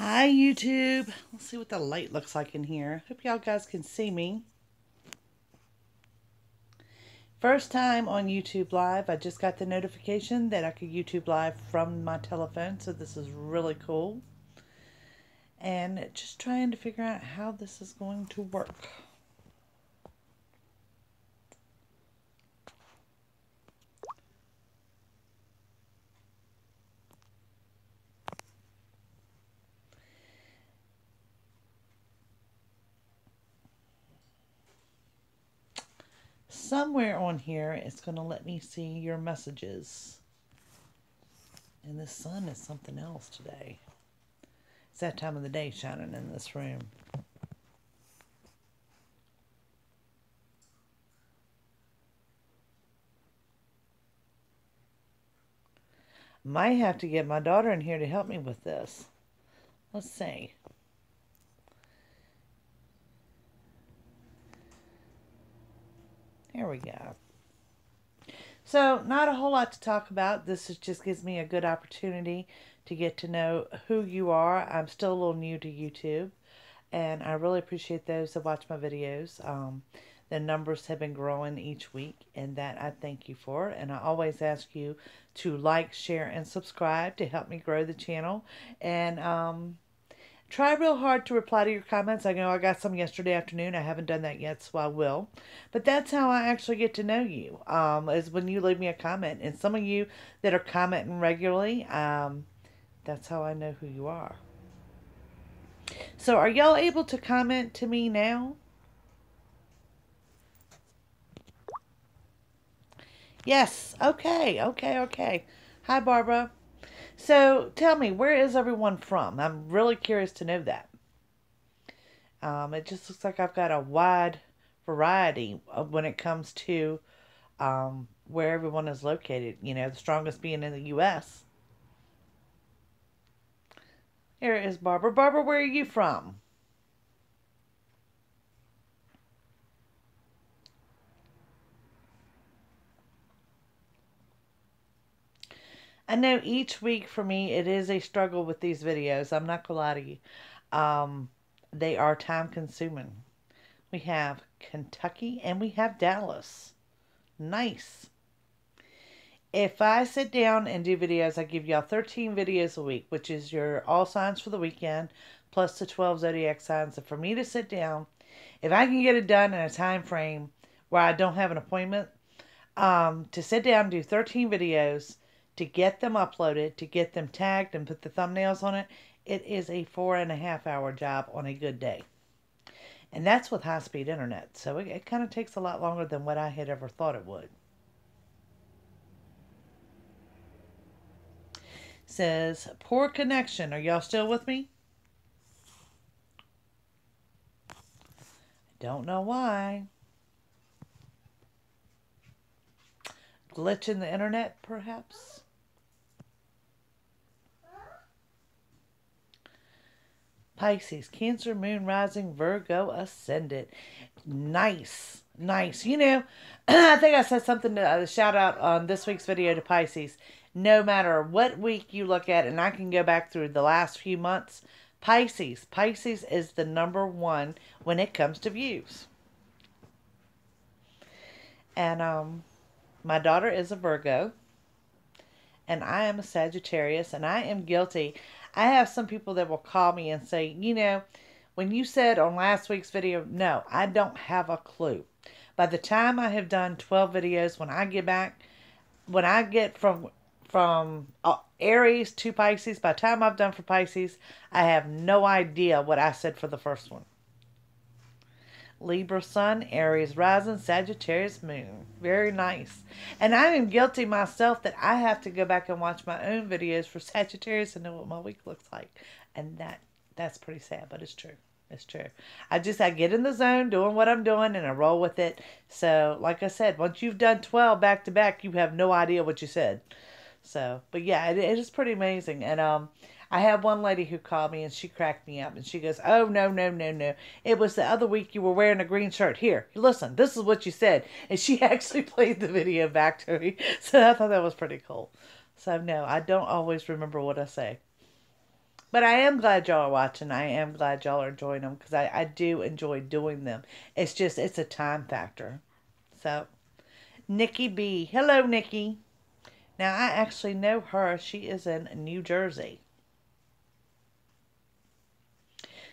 Hi YouTube. Let's see what the light looks like in here. Hope y'all guys can see me. First time on YouTube Live. I just got the notification that I could YouTube Live from my telephone, so this is really cool. And just trying to figure out how this is going to work. Somewhere on here it's going to let me see your messages. And the sun is something else today. It's that time of the day shining in this room. Might have to get my daughter in here to help me with this. Let's see. There we go. So, not a whole lot to talk about. Just gives me a good opportunity to get to know who you are. I'm still a little new to YouTube, and I really appreciate those that watch my videos. The numbers have been growing each week, and that I thank you for. And I always ask you to like, share, and subscribe to help me grow the channel. And try real hard to reply to your comments. I know I got some yesterday afternoon. I haven't done that yet, so I will. But that's how I actually get to know you, is when you leave me a comment. And some of you that are commenting regularly, that's how I know who you are. So are y'all able to comment to me now? Yes. Okay. Okay. Hi, Barbara. So tell me, where is everyone from? I'm really curious to know that. It just looks like I've got a wide variety when it comes to where everyone is located. You know, the strongest being in the U.S. Here is Barbara. Barbara, where are you from? I know each week for me it is a struggle with these videos. I'm not gonna lie to you. They are time consuming. We have Kentucky and we have Dallas. Nice. If I sit down and do videos, I give y'all 13 videos a week, which is your all signs for the weekend, plus the 12 zodiac signs. And for me to sit down, if I can get it done in a time frame where I don't have an appointment, to sit down and do 13 videos, to get them uploaded, to get them tagged and put the thumbnails on it, it is a 4.5 hour job on a good day. And that's with high-speed internet. So it kind of takes a lot longer than what I had ever thought it would. Says, poor connection. Are y'all still with me? Don't know why. Glitch in the internet, perhaps? Pisces, Cancer, Moon, Rising, Virgo, Ascendant. Nice. Nice. You know, I think I said something to shout out on this week's video to Pisces. No matter what week you look at, and I can go back through the last few months, Pisces is the #1 when it comes to views. And my daughter is a Virgo, and I am a Sagittarius, and I am guilty. I have some people that will call me and say, you know, when you said on last week's video, no, I don't have a clue. By the time I have done 12 videos, when I get from Aries to Pisces, by the time I've done for Pisces, I have no idea what I said for the first one. Libra Sun, Aries Rising, Sagittarius Moon. Very nice. And I am guilty myself that I have to go back and watch my own videos for Sagittarius and know what my week looks like. And that's pretty sad, but it's true. It's true. I get in the zone doing what I'm doing and I roll with it. So, like I said, once you've done 12 back to back, you have no idea what you said. So, but yeah, it is pretty amazing. And I had one lady who called me and she cracked me up and she goes, "Oh, no, no, no, no. It was the other week you were wearing a green shirt. Here, listen, this is what you said." And she actually played the video back to me. So I thought that was pretty cool. So no, I don't always remember what I say. But I am glad y'all are watching. I am glad y'all are enjoying them because I do enjoy doing them. It's just, it's a time factor. So, Nikki B. Hello, Nikki. Now, I actually know her. She is in New Jersey.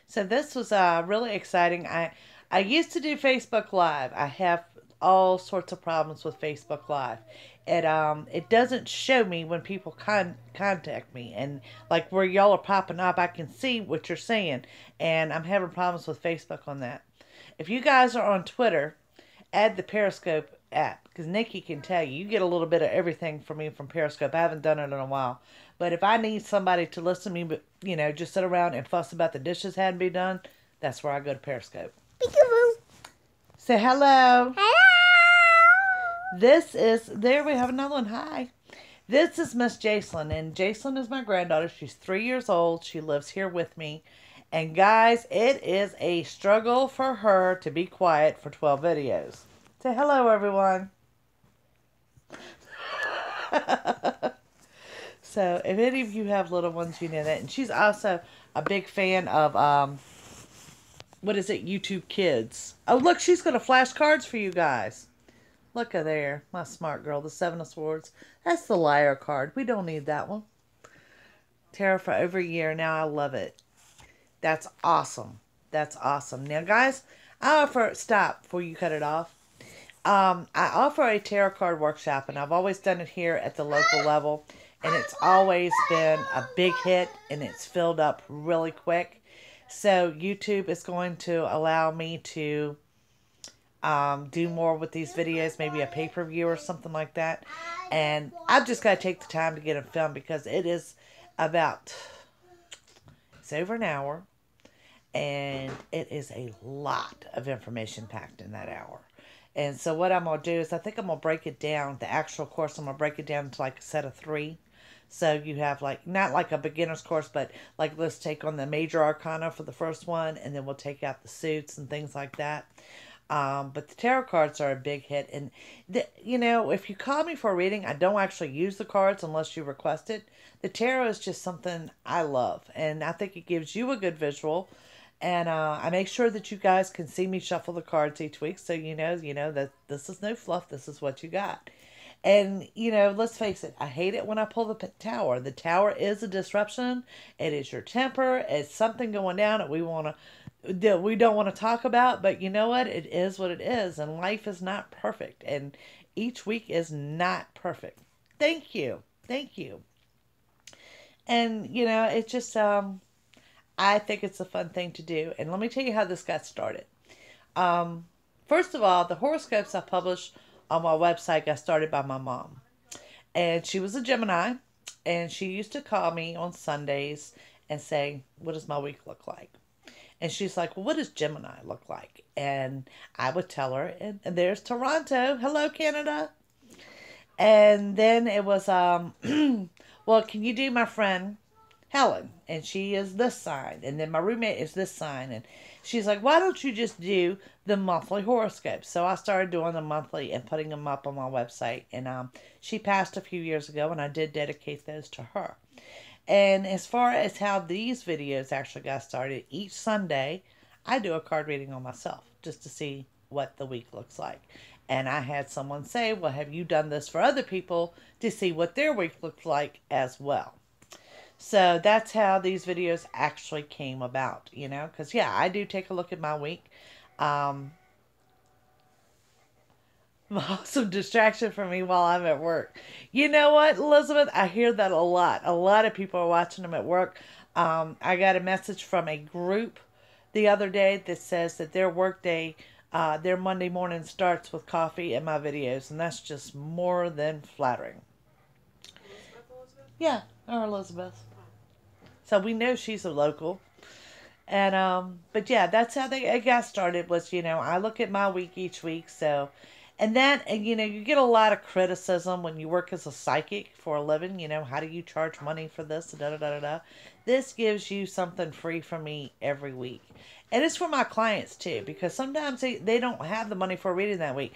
So, this was really exciting. I used to do Facebook Live. I have all sorts of problems with Facebook Live. It doesn't show me when people contact me, and like where y'all are popping up, I can see what you're saying, and I'm having problems with Facebook on that. If you guys are on Twitter, add the Periscope app because Nikki can tell you. You get a little bit of everything from me from Periscope. I haven't done it in a while, but if I need somebody to listen to me, but just sit around and fuss about the dishes hadn't been done, that's where I go to Periscope. Peekaboo. Say hello. Hello. There we have another one. Hi. This is Miss Jacelyn, and Jacelyn is my granddaughter. She's 3 years old. She lives here with me. And guys, it is a struggle for her to be quiet for 12 videos. Say hello, everyone. So, if any of you have little ones, you know that. And she's also a big fan of, what is it, YouTube Kids. Oh, look, she's got a flashcards for you guys. Look at there, my smart girl, the Seven of Swords. That's the liar card. We don't need that one. Tarot for over a year now. I love it. That's awesome. That's awesome. Now, guys, I offer, stop before you cut it off. I offer a tarot card workshop, and I've always done it here at the local level, and it's always been a big hit, and it's filled up really quick. So YouTube is going to allow me to do more with these videos, maybe a pay-per-view or something like that. And I've just got to take the time to get them filmed because it is about, it's over an hour, and it is a lot of information packed in that hour. And so what I'm going to do is I think I'm going to break it down, the actual course, I'm going to break it down to like a set of 3. So you have like, not like a beginner's course, but like let's take on the major arcana for the first one, and then we'll take out the suits and things like that. But the tarot cards are a big hit. And, if you call me for a reading, I don't actually use the cards unless you request it. The tarot is just something I love. And I think it gives you a good visual. And I make sure that you guys can see me shuffle the cards each week. So you know that this is no fluff. This is what you got. And, let's face it, I hate it when I pull the tower. The tower is a disruption. It is your temper. It's something going down that we don't want to talk about, but you know what? It is what it is, and life is not perfect, and each week is not perfect. Thank you. Thank you. And, it's just, I think it's a fun thing to do. And let me tell you how this got started. First of all, the horoscopes I publish on my website got started by my mom. And she was a Gemini, and she used to call me on Sundays and say, what does my week look like? And she's like, well, what does Gemini look like? And I would tell her, and there's Toronto. Hello, Canada. And then it was, well, can you do my friend Helen? And she is this sign. And then my roommate is this sign. And she's like, why don't you just do the monthly horoscopes? So I started doing the monthly and putting them up on my website. And she passed a few years ago, and I did dedicate those to her. And as far as how these videos actually got started, each Sunday I do a card reading on myself just to see what the week looks like. And I had someone say, well, have you done this for other people to see what their week looks like as well? So that's how these videos actually came about, because, yeah, I do take a look at my week. Some distraction for me while I'm at work. You know what, Elizabeth? I hear that a lot. A lot of people are watching them at work. I got a message from a group the other day that says that their work day, their Monday morning starts with coffee and my videos, and that's just more than flattering. Yeah, or Elizabeth. So we know she's a local. And, but yeah, that's how it got started was, I look at my week each week, so... And you get a lot of criticism when you work as a psychic for a living. How do you charge money for this? Da, da, da, da, da. This gives you something free from me every week. And it's for my clients, too, because sometimes they don't have the money for a reading that week.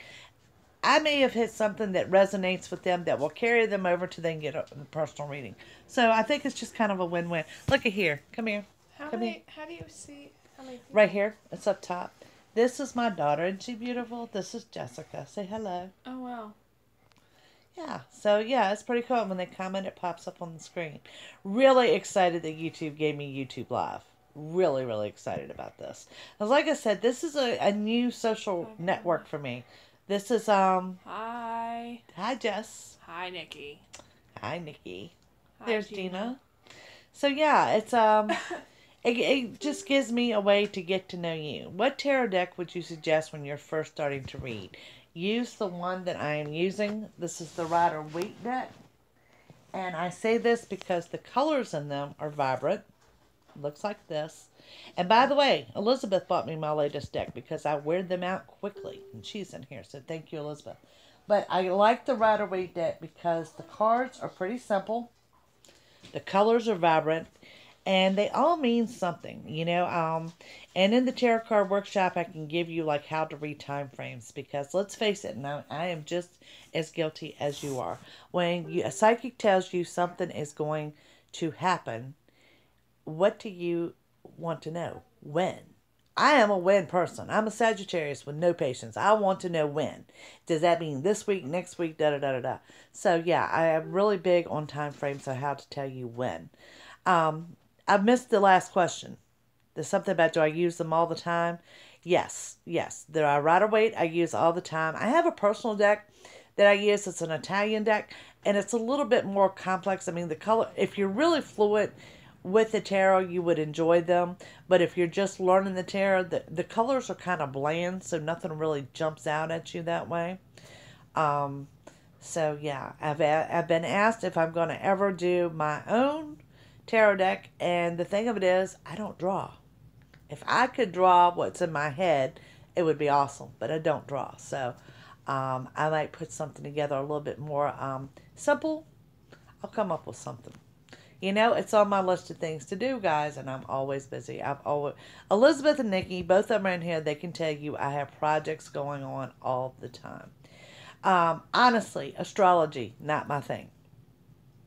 I may have hit something that resonates with them that will carry them over to then get a personal reading. So I think it's just kind of a win-win. Look at here. Come here. How Come many? here. How do you see how many people? Right here. It's up top. This is my daughter. Isn't she beautiful? This is Jessica. Say hello. Oh wow. Yeah. So yeah, it's pretty cool. When they comment, it pops up on the screen. Really excited that YouTube gave me YouTube Live. Really, really excited about this. Because like I said, this is a new social network for me. This is Hi. Hi Jess. Hi, Nikki. Hi Nikki. Hi, There's Gina. So yeah, it's it just gives me a way to get to know you. What tarot deck would you suggest when you're first starting to read? Use the one that I am using. This is the Rider-Waite deck. And I say this because the colors in them are vibrant. Looks like this. And by the way, Elizabeth bought me my latest deck because I wear them out quickly. And she's in here, so thank you, Elizabeth. But I like the Rider-Waite deck because the cards are pretty simple. The colors are vibrant. And they all mean something, you know. And in the Tarot Card Workshop, I can give you like how to read time frames because let's face it, and I am just as guilty as you are. When a psychic tells you something is going to happen, what do you want to know? When? I am a when person. I'm a Sagittarius with no patience. I want to know when. Does that mean this week, next week, da da da da da? So yeah, I am really big on time frames on how to tell you when. I missed the last question. There's something about do I use them all the time? Yes, yes. There are Rider-Waite I use all the time. I have a personal deck that I use. It's an Italian deck, and it's a little bit more complex. I mean, the color, if you're really fluent with the tarot, you would enjoy them. But if you're just learning the tarot, the colors are kind of bland, so nothing really jumps out at you that way. So yeah, I've been asked if I'm going to ever do my own tarot deck, and the thing of it is, I don't draw. If I could draw what's in my head, it would be awesome, but I don't draw. So I might put something together a little bit more simple. I'll come up with something. You know, it's on my list of things to do, guys, and I'm always busy. Elizabeth and Nikki, both of them are in here. They can tell you I have projects going on all the time. Honestly, astrology, not my thing.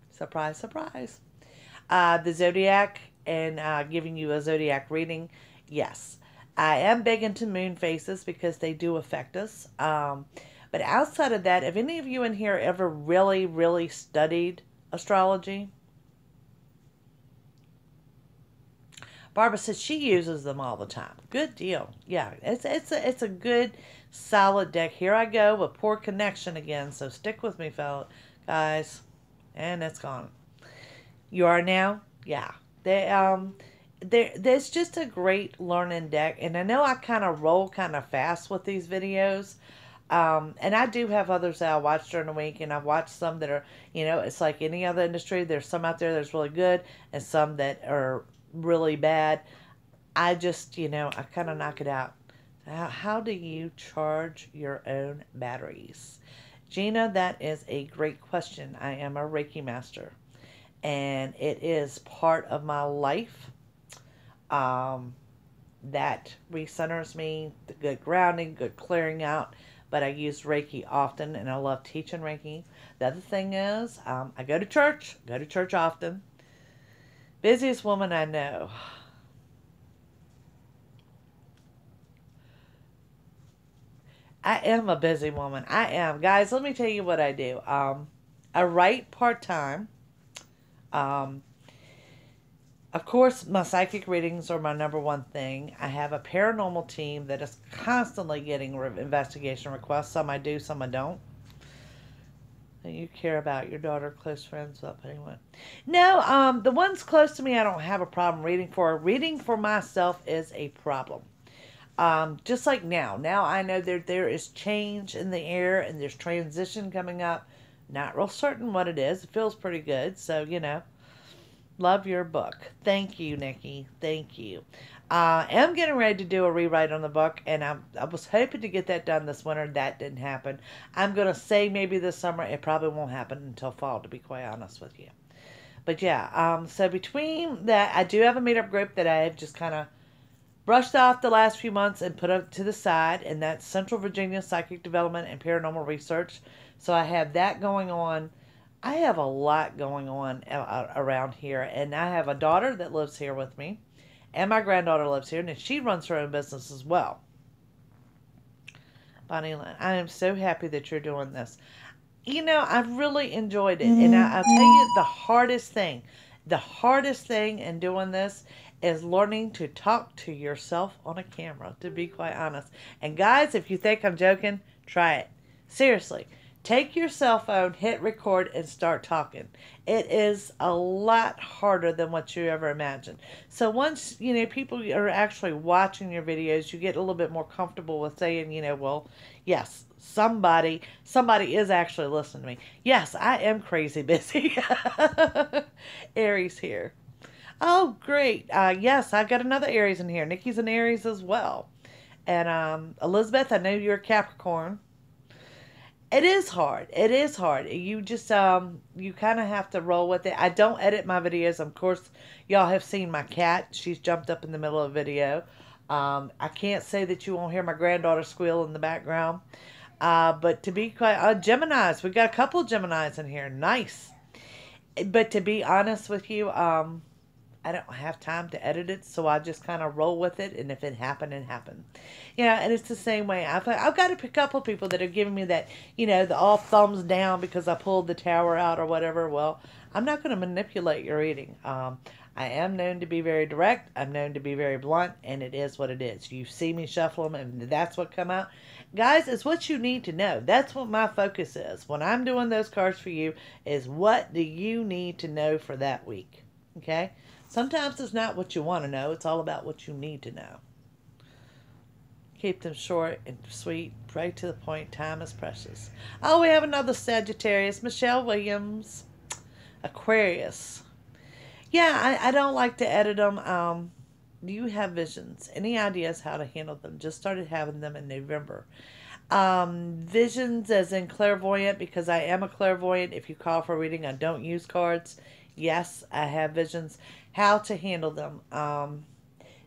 Surprise, surprise. The zodiac and giving you a zodiac reading, yes. I am big into moon phases because they do affect us. But outside of that, have any of you in here ever really, really studied astrology? Barbara says she uses them all the time. Good deal. Yeah, it's a good, solid deck. Here I go with poor connection again, so stick with me, fellow guys. And it's gone. You are now? Yeah. There's just a great learning deck. And I know I kind of roll kind of fast with these videos. And I do have others that I watch during the week. And I've watched some that are, you know, it's like any other industry. There's some out there that's really good and some that are really bad. I just, you know, I kind of knock it out. How do you charge your own batteries? Gina, that is a great question. I am a Reiki master. And it is part of my life. That recenters me, the good grounding, good clearing out. But I use Reiki often, and I love teaching Reiki. The other thing is, I go to church often. Busiest woman I know. I am a busy woman. I am. Guys, let me tell you what I do. I write part-time. Of course, my psychic readings are my number one thing. I have a paranormal team that is constantly getting investigation requests. Some I do, some I don't. You care about your daughter, close friends, up anyone? No, the ones close to me I don't have a problem reading for. Reading for myself is a problem. Just like now. Now I know there is change in the air and there's transition coming up. Not real certain what it is. It feels pretty good. So, you know. Love your book. Thank you, Nikki. Thank you. I am getting ready to do a rewrite on the book, and I was hoping to get that done this winter. That didn't happen. I'm going to say maybe this summer. It probably won't happen until fall, to be quite honest with you. But yeah, so between that, I do have a meetup group that I have just kind of brushed off the last few months and put it to the side, and that's Central Virginia Psychic Development and Paranormal Research. So I have that going on. I have a lot going on around here, and I have a daughter that lives here with me, and my granddaughter lives here, and she runs her own business as well. Bonnie Lynn, I am so happy that you're doing this. You know, I've really enjoyed it, and I'll tell you the hardest thing in doing this is learning to talk to yourself on a camera, to be quite honest. And guys, if you think I'm joking, try it. Seriously. Take your cell phone, hit record, and start talking. It is a lot harder than what you ever imagined. So once, you know, people are actually watching your videos, you get a little bit more comfortable with saying, you know, well, yes, somebody is actually listening to me. Yes, I am crazy busy. Aries here. Oh, great. Yes, I've got another Aries in here. Nikki's an Aries as well. And Elizabeth, I know you're a Capricorn. It is hard. It is hard. You just you kind of have to roll with it. I don't edit my videos. Of course, y'all have seen my cat. She's jumped up in the middle of a video. I can't say that you won't hear my granddaughter squeal in the background. But to be quite Geminis, we got a couple of Geminis in here. Nice. But to be honest with you, I don't have time to edit it, so I just kind of roll with it, and if it happened, it happened. Yeah, and it's the same way. I've got a couple people that are giving me that, you know, the all thumbs down because I pulled the tower out or whatever. Well, I'm not going to manipulate your reading. I am known to be very direct. I'm known to be very blunt, and it is what it is. You see me shuffle them, and that's what come out. Guys, it's what you need to know. That's what my focus is. When I'm doing those cards for you, is what do you need to know for that week? Okay? Sometimes it's not what you want to know. It's all about what you need to know. Keep them short and sweet. Right to the point. Time is precious. Oh, we have another Sagittarius. Michelle Williams. Aquarius. Yeah, I don't like to edit them. Do you have visions? Any ideas how to handle them? Just started having them in November. Visions as in clairvoyant, because I am a clairvoyant. If you call for a reading, I don't use cards. Yes, I have visions. How to handle them.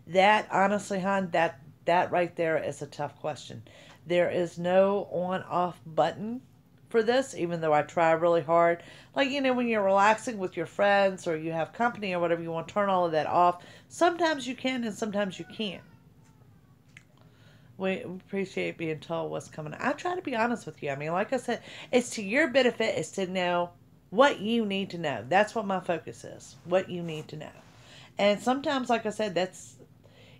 That, honestly, hon, that right there is a tough question. There is no on-off button for this, even though I try really hard. Like, you know, when you're relaxing with your friends or you have company or whatever, you want to turn all of that off. Sometimes you can and sometimes you can't. We appreciate being told what's coming. I try to be honest with you. I mean, like I said, it's to your benefit is to know what you need to know. That's what my focus is. What you need to know. And sometimes, like I said, that's,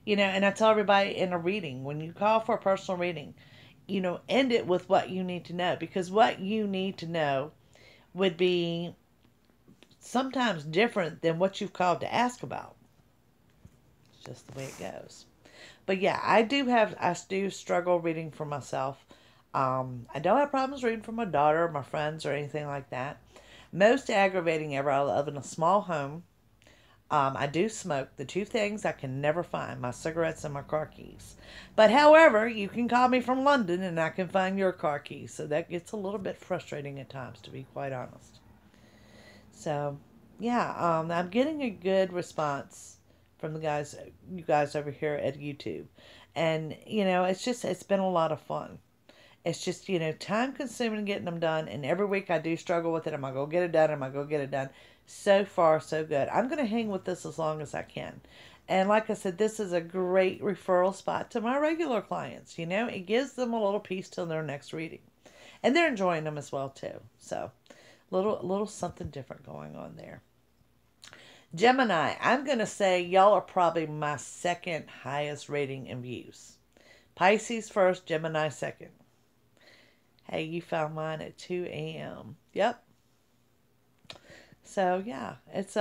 you know, and I tell everybody in a reading, when you call for a personal reading, you know, end it with what you need to know. Because what you need to know would be sometimes different than what you've called to ask about. It's just the way it goes. But yeah, I do struggle reading for myself. I don't have problems reading for my daughter, or my friends, or anything like that. Most aggravating ever, I live in a small home. I do smoke. The two things I can never find, my cigarettes and my car keys. But however, you can call me from London and I can find your car keys. So that gets a little bit frustrating at times, to be quite honest. So, yeah, I'm getting a good response from you guys over here at YouTube. And, you know, it's been a lot of fun. It's just, you know, time consuming getting them done. And every week I do struggle with it. Am I going to get it done? Am I going to get it done? So far, so good. I'm going to hang with this as long as I can. And like I said, this is a great referral spot to my regular clients. You know, it gives them a little piece till their next reading. And they're enjoying them as well, too. So, a little something different going on there. Gemini, I'm going to say y'all are probably my second highest rating in views. Pisces first, Gemini second. Hey, you found mine at 2 a.m. Yep. So, yeah, it's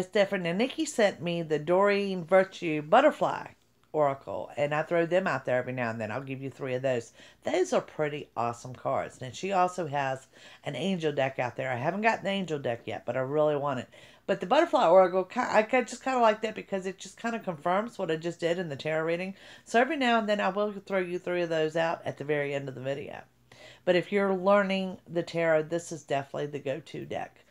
different. And Nikki sent me the Doreen Virtue Butterfly Oracle, and I throw them out there every now and then. I'll give you 3 of those. Those are pretty awesome cards. And she also has an angel deck out there. I haven't gotten the angel deck yet, but I really want it. But the Butterfly Oracle, I just kind of like that because it just kind of confirms what I just did in the tarot reading. So every now and then I will throw you 3 of those out at the very end of the video. But if you're learning the tarot, this is definitely the go-to deck.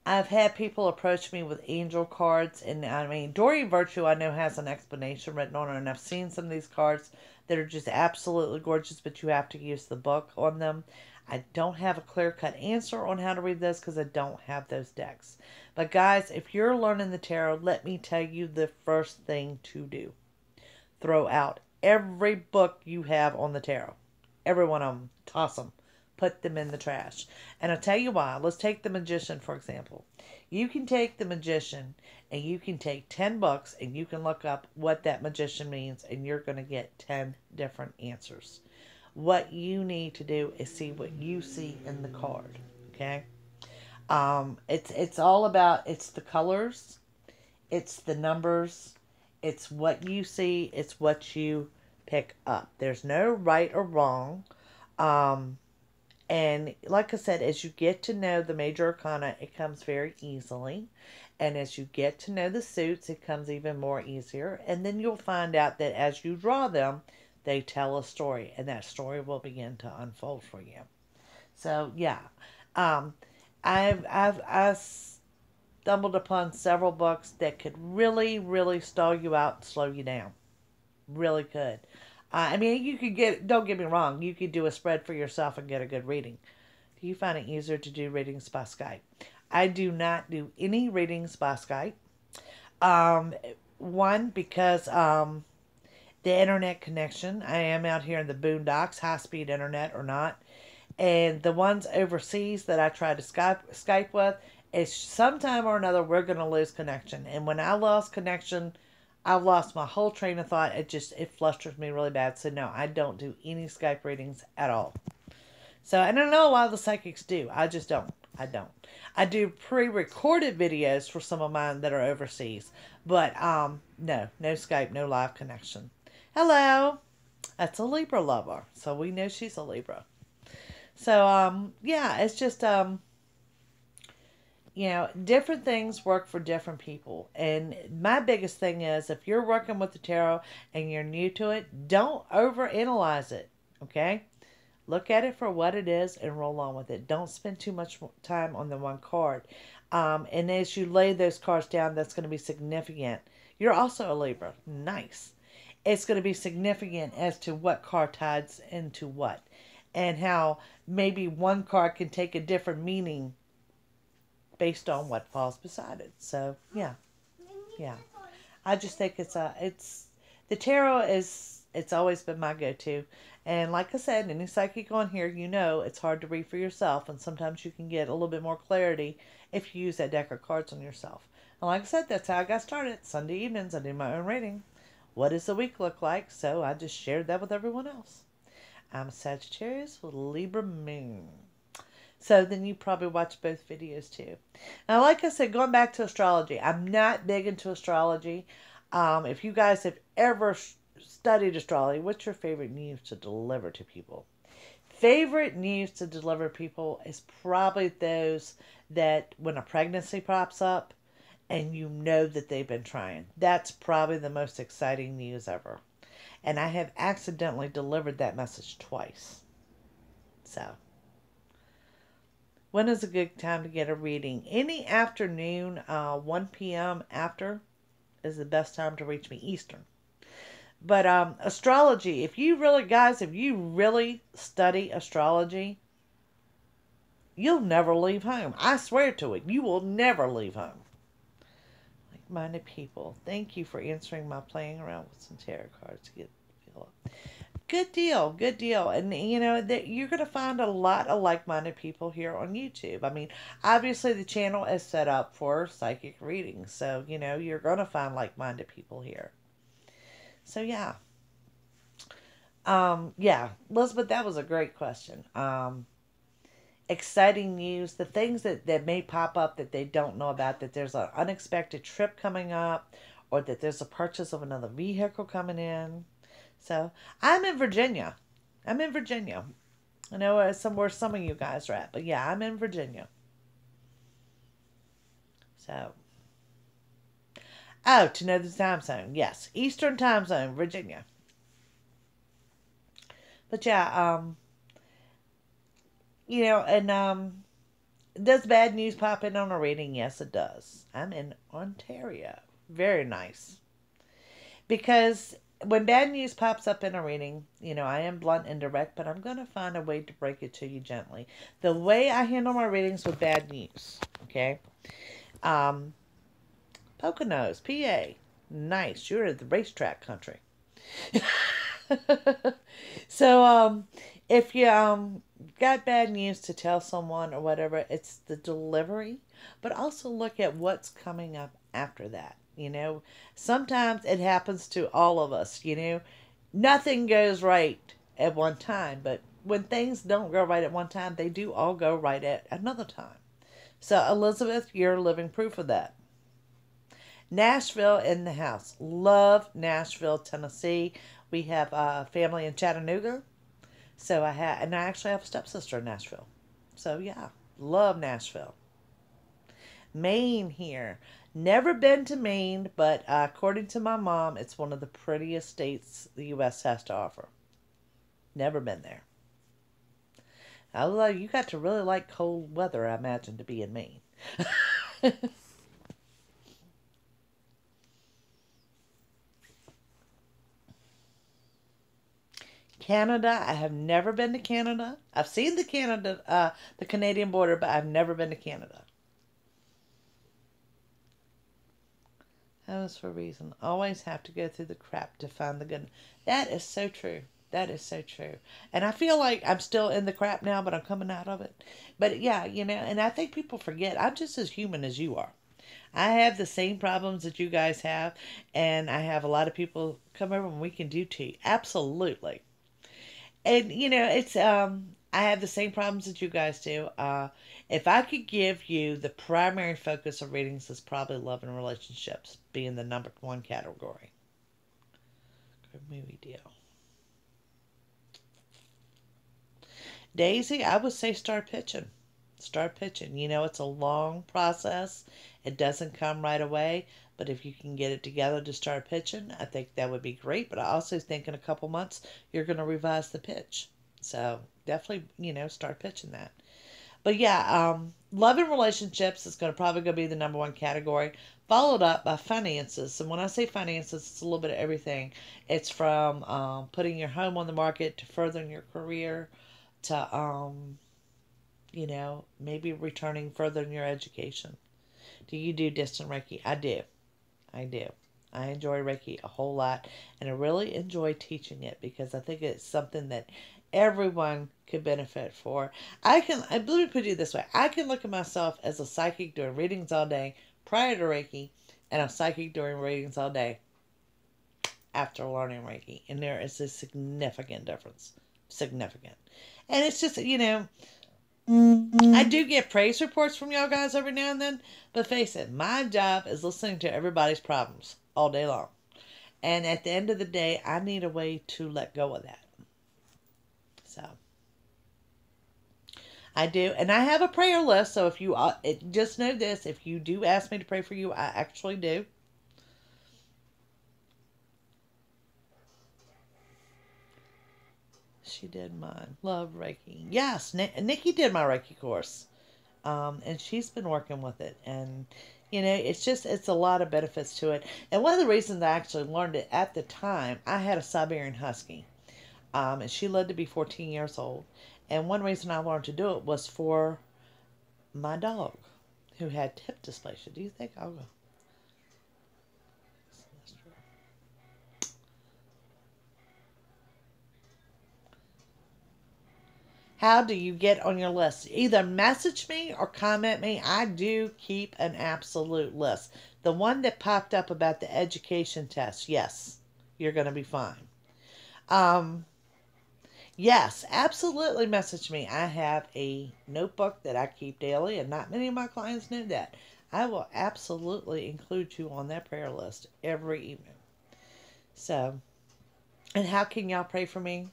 I've had people approach me with angel cards, and I mean, Dory Virtue, I know, has an explanation written on it, and I've seen some of these cards that are just absolutely gorgeous, but you have to use the book on them. I don't have a clear cut answer on how to read this because I don't have those decks. But, guys, if you're learning the tarot, let me tell you the first thing to do: throw out every book you have on the tarot. Every one of them. Toss them. Put them in the trash. And I'll tell you why. Let's take the Magician, for example. You can take the Magician and you can take 10 books and you can look up what that Magician means and you're going to get 10 different answers. What you need to do is see what you see in the card. Okay? It's all about, it's the colors, it's the numbers, it's what you see, it's what you pick up. There's no right or wrong. And like I said, as you get to know the major arcana, it comes very easily. And as you get to know the suits, it comes even more easier. And then you'll find out that as you draw them, they tell a story. And that story will begin to unfold for you. So, yeah. Um, I've stumbled upon several books that could really, really stall you out and slow you down. Really could. I mean, you could get, don't get me wrong, you could do a spread for yourself and get a good reading. Do you find it easier to do readings by Skype? I do not do any readings by Skype. Um, One, because the internet connection. I am out here in the boondocks, high-speed internet or not. And the ones overseas that I try to Skype with, is sometime or another we're going to lose connection. And when I lost connection, I've lost my whole train of thought. It flusters me really bad. So no, I don't do any Skype readings at all. So I don't know a lot of the psychics do. I just don't. I don't. I do pre-recorded videos for some of mine that are overseas. But no Skype, no live connection. Hello. That's a Libra lover. So we know she's a Libra. So yeah, it's just different things work for different people. And my biggest thing is, if you're working with the tarot and you're new to it, don't overanalyze it, okay? Look at it for what it is and roll on with it. Don't spend too much time on the one card. And as you lay those cards down, that's going to be significant. You're also a Libra. Nice. It's going to be significant as to what card ties into what. And how maybe one card can take a different meaning based on what falls beside it. So, yeah. I just think the tarot it's always been my go-to. And like I said, any psychic on here, it's hard to read for yourself. And sometimes you can get a little bit more clarity if you use that deck of cards on yourself. And like I said, that's how I got started. Sunday evenings, I do my own reading. What does the week look like? So I just shared that with everyone else. I'm a Sagittarius with Libra moon. So then you probably watch both videos too. Now, like I said, going back to astrology, I'm not big into astrology. If you guys have ever studied astrology, what's your favorite news to deliver to people? Favorite news to deliver to people is probably those that when a pregnancy pops up and you know that they've been trying. That's probably the most exciting news ever. And I have accidentally delivered that message twice. So, when is a good time to get a reading? Any afternoon, 1 p.m. after is the best time to reach me, Eastern. But astrology, if you really study astrology, you'll never leave home. I swear to it, you will never leave home. Like-minded people, thank you for answering my playing around with some tarot cards to get feel up. Good deal. And, you're going to find a lot of like-minded people here on YouTube. I mean, obviously the channel is set up for psychic readings. So, you're going to find like-minded people here. So, yeah. Yeah, Elizabeth, that was a great question. Exciting news, the things that may pop up that they don't know about, that there's an unexpected trip coming up, or that there's a purchase of another vehicle coming in. So, I'm in Virginia. I know where some of you guys are at, but yeah, I'm in Virginia. So, to know the time zone. Yes, Eastern time zone, Virginia. But yeah, Does bad news pop in on a reading? Yes, it does. I'm in Ontario. Very nice. Because when bad news pops up in a reading, I am blunt and direct, but I'm going to find a way to break it to you gently. The way I handle my readings with bad news, okay? Um, Poconos, PA. Nice. You're at the racetrack country. So, if you got bad news to tell someone or whatever, it's the delivery, but also look at what's coming up after that. Sometimes it happens to all of us. Nothing goes right at one time, but when things don't go right at one time, they do all go right at another time. So, Elizabeth, you're living proof of that. Nashville in the house. Love Nashville, Tennessee. We have a family in Chattanooga. And I actually have a stepsister in Nashville. So yeah, love Nashville. Maine here. Never been to Maine, but according to my mom, it's one of the prettiest states the U.S. has to offer. Never been there. Although you got to really like cold weather, I imagine, to be in Maine. Canada. I have never been to Canada. I've seen the Canadian border, but I've never been to Canada. That was for a reason. Always have to go through the crap to find the good. That is so true. That is so true. And I feel like I'm still in the crap now, but I'm coming out of it. But yeah, and I think people forget I'm just as human as you are. I have the same problems that you guys have, and I have a lot of people come over and we can do tea. Absolutely. And it's I have the same problems that you guys do. If I could give you the primary focus of readings, is probably love and relationships being the number one category. Good movie deal. Daisy, I would say start pitching. Start pitching. It's a long process. It doesn't come right away. But if you can get it together to start pitching, I think that would be great. But I also think in a couple months, you're going to revise the pitch. So definitely, start pitching that. But yeah, love and relationships is probably going to be the number one category, followed up by finances. And when I say finances, it's a little bit of everything. It's from putting your home on the market to furthering your career to, maybe returning further in your education. Do you do distant Reiki? I do. I do. I enjoy Reiki a whole lot, and I really enjoy teaching it because I think it's something that everyone could benefit for. Let me put it this way. I can look at myself as a psychic doing readings all day prior to Reiki, and a psychic doing readings all day after learning Reiki. And there is a significant difference. Significant. And it's just, I do get praise reports from y'all guys every now and then, but face it, my job is listening to everybody's problems all day long. And at the end of the day, I need a way to let go of that. So, I do. And I have a prayer list, so if you just know this, if you do ask me to pray for you, I actually do. She did mine. Love Reiki. Yes, Nikki did my Reiki course. And she's been working with it. And, it's a lot of benefits to it. And one of the reasons I actually learned it at the time, I had a Siberian Husky. And she lived to be 14 years old. And one reason I learned to do it was for my dog who had hip dysplasia. Do you think I'll go? How do you get on your list? Either message me or comment me. I do keep an absolute list. The one that popped up about the education test, yes, you're going to be fine. Yes, absolutely message me. I have a notebook that I keep daily, and not many of my clients know that. I will absolutely include you on that prayer list every evening. So, and how can y'all pray for me?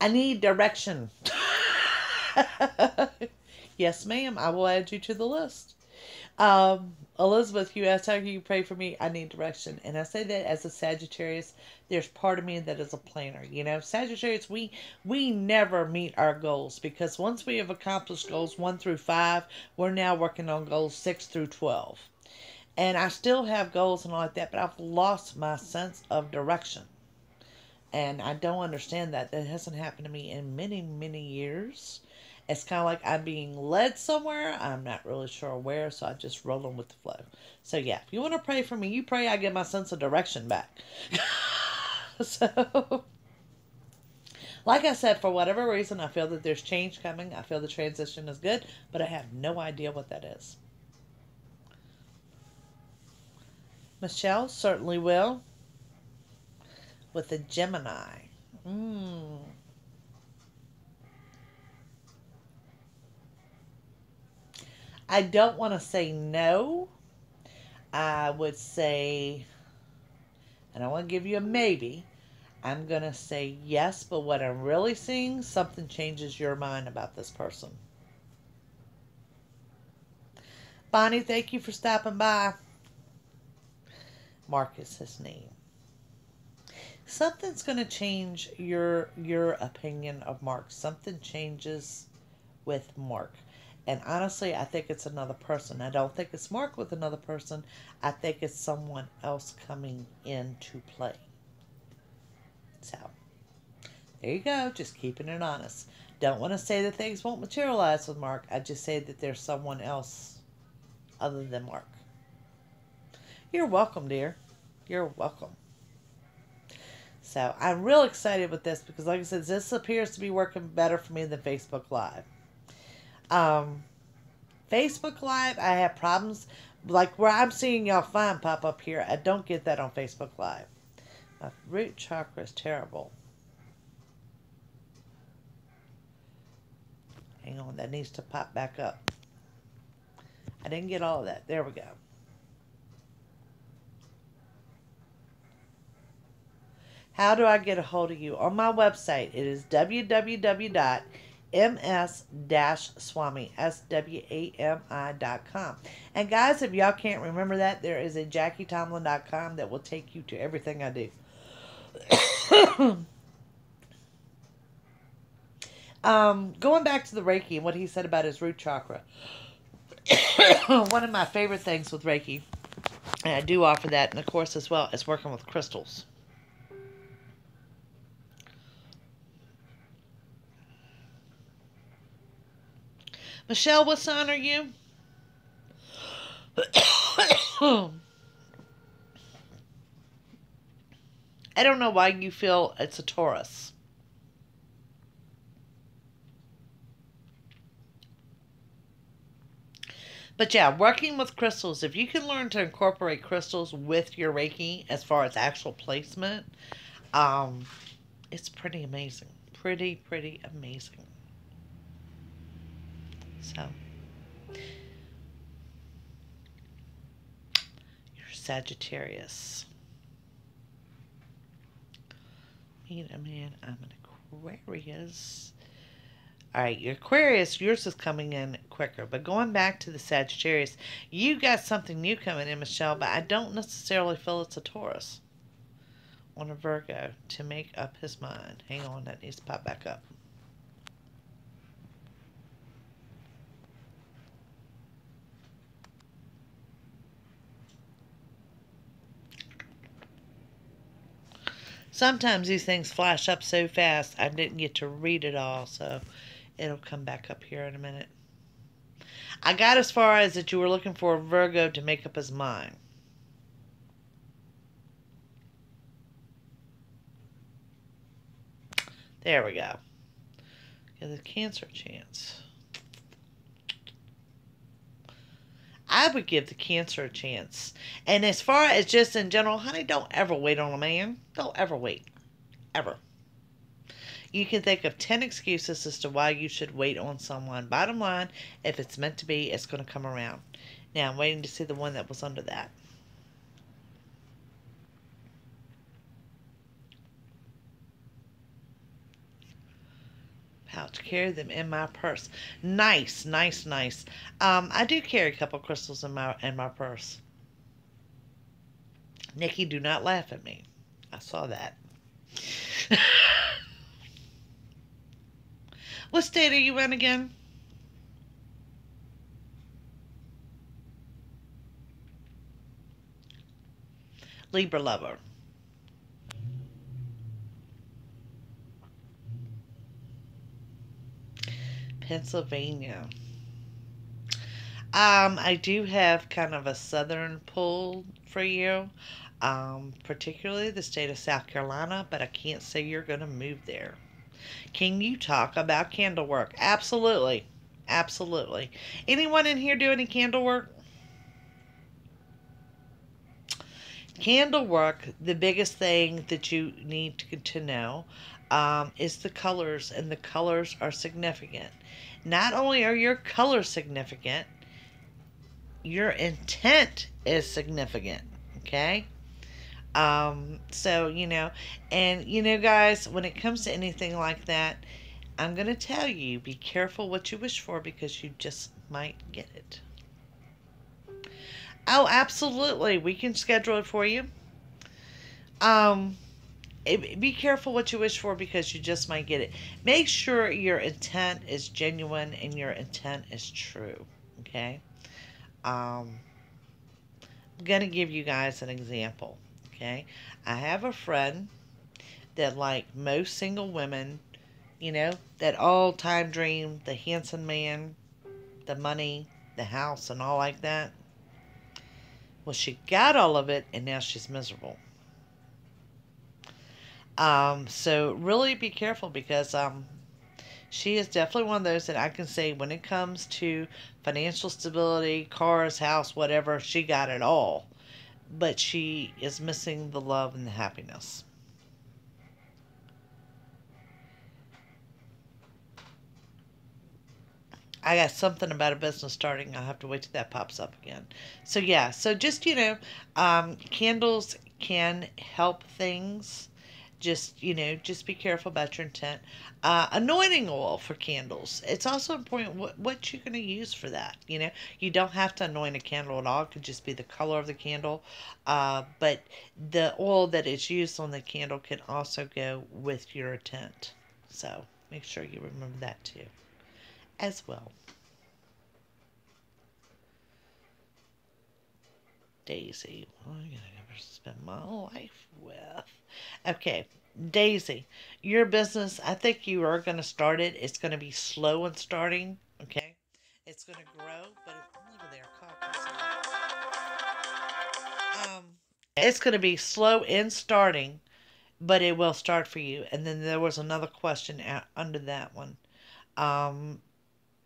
I need direction. Yes, ma'am. I will add you to the list. Elizabeth, you asked how you pray for me. I need direction. And I say that as a Sagittarius, there's part of me that is a planner. You know, Sagittarius, we never meet our goals because once we have accomplished goals 1 through 5, we're now working on goals 6 through 12. And I still have goals and all like that, but I've lost my sense of direction. And I don't understand that. That hasn't happened to me in many, many years. It's kind of like I'm being led somewhere. I'm not really sure where, so I just roll on with the flow. So, yeah, if you want to pray for me, you pray I get my sense of direction back. So, like I said, for whatever reason, I feel that there's change coming. I feel the transition is good, but I have no idea what that is. Michelle certainly will. With a Gemini. I don't want to say no. I would say, and I want to give you a maybe. I'm going to say yes, but what I'm really seeing, something changes your mind about this person. Bonnie, thank you for stopping by. Mark is his name. Something's going to change your opinion of Mark. Something changes with Mark. And honestly, I think it's another person. I don't think it's Mark with another person. I think it's someone else coming into play. So, there you go. Just keeping it honest. Don't want to say that things won't materialize with Mark. I just say that there's someone else other than Mark. You're welcome, dear. You're welcome. So, I'm real excited with this because, like I said, this appears to be working better for me than Facebook Live. Facebook Live, I have problems. Like where I'm seeing y'all fine pop up here, I don't get that on Facebook Live. My root chakra is terrible. Hang on, that needs to pop back up. I didn't get all of that. There we go. How do I get a hold of you? On my website, it is www.ms-swami, swami.com. And guys, if y'all can't remember that, there is a JackieTomlin.com that will take you to everything I do. Going back to the Reiki and what he said about his root chakra. One of my favorite things with Reiki, and I do offer that in the course as well, is working with crystals. Michelle, what sign are you? I don't know why you feel it's a Taurus. But yeah, working with crystals, if you can learn to incorporate crystals with your Reiki as far as actual placement, it's pretty amazing. Pretty amazing. So, you're Sagittarius. Meet a man, I'm an Aquarius. Alright, your Aquarius, yours is coming in quicker. But going back to the Sagittarius, you got something new coming in, Michelle, but I don't necessarily feel it's a Taurus. On a Virgo to make up his mind. Hang on, that needs to pop back up. Sometimes these things flash up so fast I didn't get to read it all, so it'll come back up here in a minute. I got as far as that you were looking for a Virgo to make up his mind. There we go. Give the Cancer a chance. I would give the Cancer a chance. And as far as just in general, honey, don't ever wait on a man. Don't ever wait. Ever. You can think of 10 excuses as to why you should wait on someone. Bottom line, if it's meant to be, it's going to come around. Now, I'm waiting to see the one that was under that. pouch. Carry them in my purse. Nice, nice, nice. I do carry a couple crystals in my purse. Nikki, do not laugh at me. I saw that. What state are you in again? Libra lover. Pennsylvania. I do have kind of a southern pull for you, particularly the state of South Carolina, but I can't say you're going to move there. Can you talk about candle work? Absolutely. Absolutely. Anyone in here do any candle work? Candle work, the biggest thing that you need to know is the colors, and the colors are significant. Not only are your colors significant, your intent is significant. Okay? So, and guys, when it comes to anything like that, I'm going to tell you, be careful what you wish for because you just might get it. Oh, absolutely. We can schedule it for you. Be careful what you wish for because you just might get it. Make sure your intent is genuine and your intent is true. Okay? I'm going to give you guys an example. Okay? I have a friend that, like most single women, that all-time dream, the handsome man, the money, the house, and all like that. Well, she got all of it, and now she's miserable. So really be careful because she is definitely one of those that I can say when it comes to financial stability, cars, house, whatever, she got it all. But she is missing the love and the happiness. I got something about a business starting. I'll have to wait till that pops up again. So yeah, so just, candles can help things. Just, just be careful about your intent. Anointing oil for candles. It's also important what you're going to use for that. You don't have to anoint a candle at all. It could just be the color of the candle. But the oil that is used on the candle can also go with your intent. So make sure you remember that too as well. Daisy. Well, I'm going to spend my life with. Okay, Daisy, your business, I think you are going to start it. It's going to be slow in starting, okay? It's going to grow, but look at there, it's going to be slow in starting, but it will start for you. And then there was another question under that one.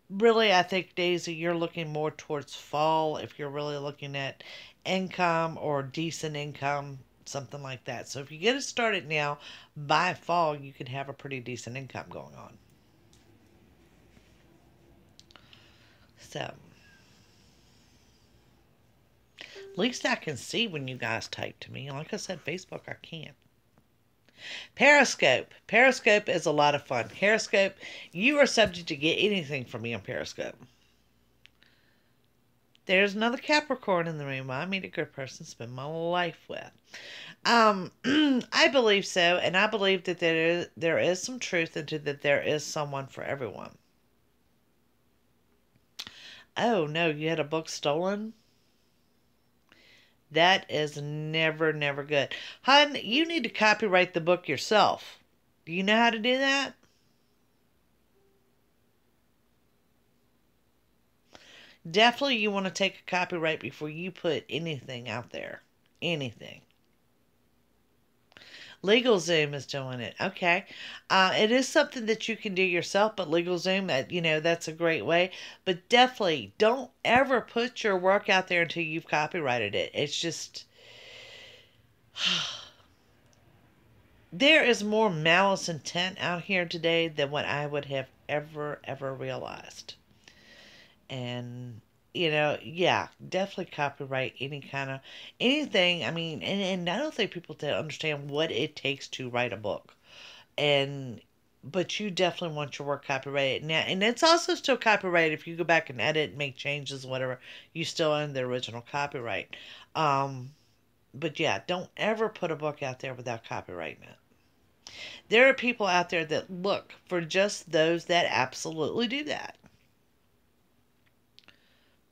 Really, I think, Daisy, you're looking more towards fall if you're really looking at income or decent income, something like that. So if you get it started now, by fall, you could have a pretty decent income going on. So, at least I can see when you guys type to me. Like I said, Facebook, I can't. Periscope. Periscope is a lot of fun. Periscope, you are subject to get anything from me on Periscope. There's another Capricorn in the room. I meet a good person to spend my life with. I believe so, and I believe that there is some truth into that there is someone for everyone. Oh, no, you had a book stolen? That is never, never good. Hun, you need to copyright the book yourself. Do you know how to do that? Definitely you want to take a copyright before you put anything out there. Anything. LegalZoom is doing it. Okay. It is something that you can do yourself, but LegalZoom, that's a great way. But definitely don't ever put your work out there until you've copyrighted it. It's just... there is more malice intent out here today than what I would have ever realized. And yeah, definitely copyright anything. I mean, and I don't think people understand what it takes to write a book. And but you definitely want your work copyrighted now, and it's also still copyrighted if you go back and edit and make changes, whatever. You still own the original copyright. Um, but yeah, don't ever put a book out there without copyrighting it. There are people out there that look for just those that absolutely do that.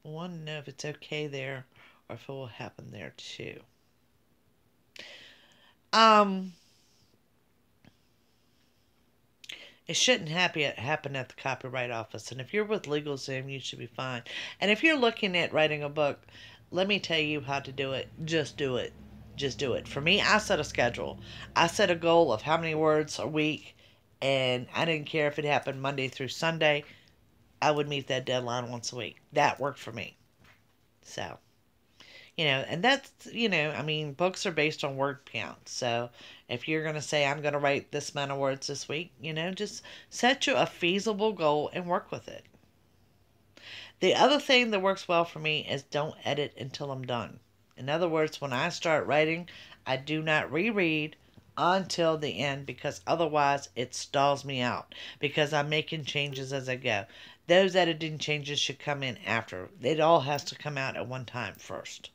I want to know if it's okay there or if it will happen there too. Um, it shouldn't happen at the Copyright Office. And if you're with LegalZoom, you should be fine. And if you're looking at writing a book, let me tell you how to do it. Just do it. Just do it. For me, I set a schedule. I set a goal of how many words a week, and I didn't care if it happened Monday through Sunday. I would meet that deadline once a week. That worked for me. So, and that's, I mean, books are based on word count. So if you're going to say, I'm going to write this amount of words this week, just set you a feasible goal and work with it. The other thing that works well for me is don't edit until I'm done. In other words, when I start writing, I do not reread until the end, because otherwise it stalls me out because I'm making changes as I go. Those editing changes should come in after. It all has to come out at one time first.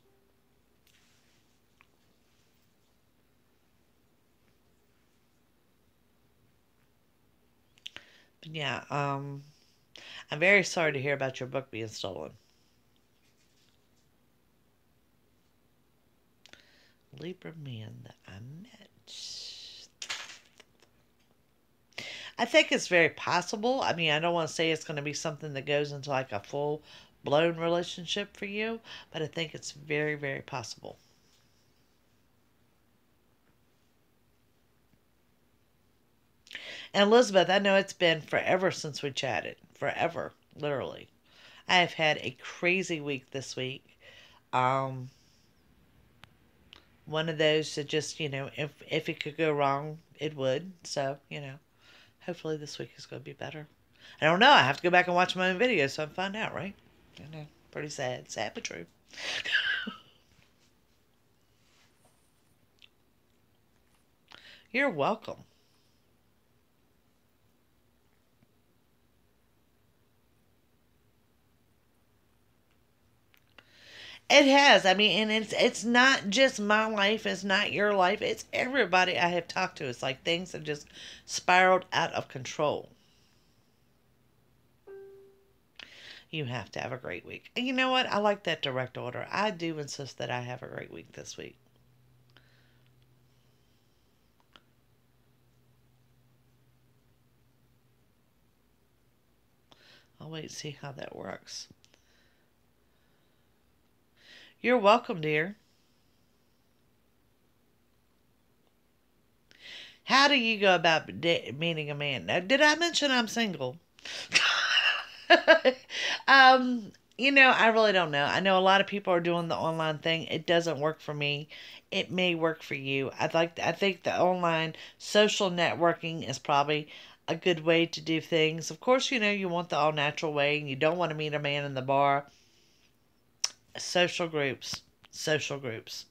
But yeah, I'm very sorry to hear about your book being stolen. Libra man that I met. I think it's very possible. I mean, I don't want to say it's going to be something that goes into like a full blown relationship for you, but I think it's very, very possible. And Elizabeth, I know it's been forever since we chatted. Forever, literally. I have had a crazy week this week. Um, One of those that just, if it could go wrong, it would. So, hopefully this week is going to be better. I don't know. I have to go back and watch my own videos so I can find out, right? I know. Pretty sad. Sad but true. You're welcome. It has. I mean, and it's not just my life. It's not your life. It's everybody I have talked to. It's like things have just spiraled out of control. You have to have a great week. And you know what? I like that direct order. I do insist that I have a great week this week. I'll wait and see how that works. You're welcome, dear. How do you go about meeting a man? Now, did I mention I'm single? I really don't know. I know a lot of people are doing the online thing. It doesn't work for me. It may work for you. I think the online social networking is probably a good way to do things. Of course, you want the all natural way and you don't want to meet a man in the bar. Social groups. Social groups.